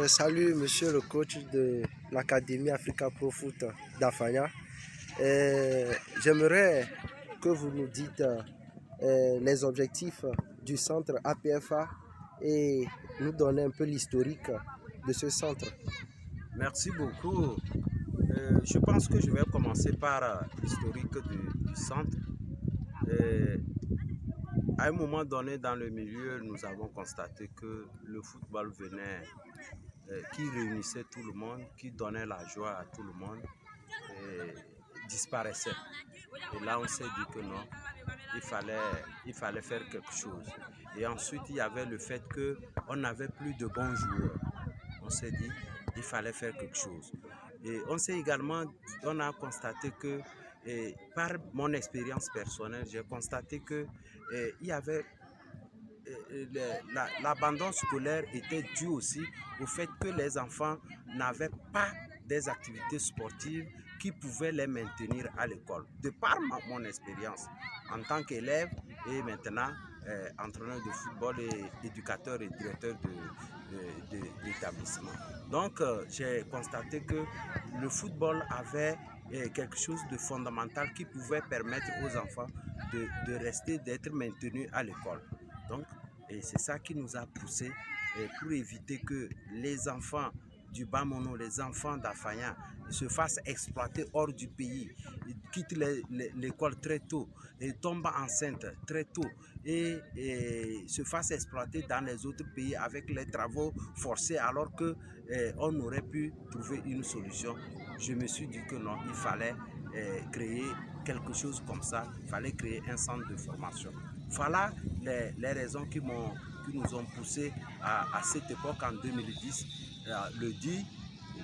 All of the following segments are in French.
Salut monsieur le coach de l'Académie Africa Pro Foot d'Afanya. J'aimerais que vous nous dites les objectifs du centre APFA et nous donner un peu l'historique de ce centre. Merci beaucoup. Je pense que je vais commencer par l'historique du centre. À un moment donné dans le milieu, nous avons constaté que le football venait, qui réunissait tout le monde, qui donnait la joie à tout le monde, disparaissait. Et là, on s'est dit que non, il fallait faire quelque chose. Et ensuite, il y avait le fait qu'on n'avait plus de bons joueurs. On s'est dit il fallait faire quelque chose. Et on a constaté que, par mon expérience personnelle, j'ai constaté que il y avait l'abandon scolaire était dû aussi au fait que les enfants n'avaient pas des activités sportives qui pouvaient les maintenir à l'école. De par mon expérience en tant qu'élève et maintenant entraîneur de football et éducateur et directeur d'établissement. Donc j'ai constaté que le football avait quelque chose de fondamental qui pouvait permettre aux enfants de rester, d'être maintenus à l'école. Donc, et c'est ça qui nous a poussé pour éviter que les enfants du Bamono, les enfants d'Afanya se fassent exploiter hors du pays, quittent l'école très tôt et tombent enceintes très tôt et se fassent exploiter dans les autres pays avec les travaux forcés alors qu'on aurait pu trouver une solution. Je me suis dit que non, il fallait créer quelque chose comme ça, il fallait créer un centre de formation. Voilà les raisons qui nous ont poussé à cette époque en 2010, le 10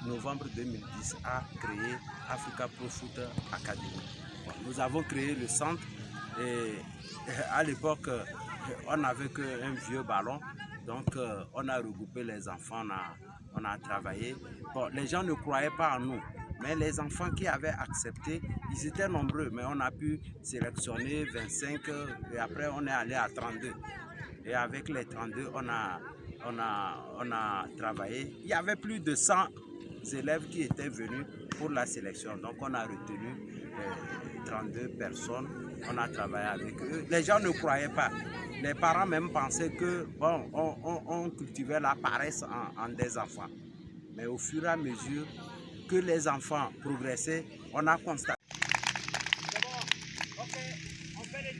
novembre 2010, à créer Africa Pro Foot Academy. Nous avons créé le centre et à l'époque, on n'avait qu'un vieux ballon, donc on a regroupé les enfants, on a travaillé. Bon, les gens ne croyaient pas en nous. Mais les enfants qui avaient accepté, ils étaient nombreux, mais on a pu sélectionner 25 et après on est allé à 32. Et avec les 32, on a travaillé. Il y avait plus de 100 élèves qui étaient venus pour la sélection. Donc on a retenu 32 personnes, on a travaillé avec eux. Les gens ne croyaient pas. Les parents même pensaient que bon, on cultivait la paresse en des enfants. Mais au fur et à mesure que les enfants progressaient, on a constaté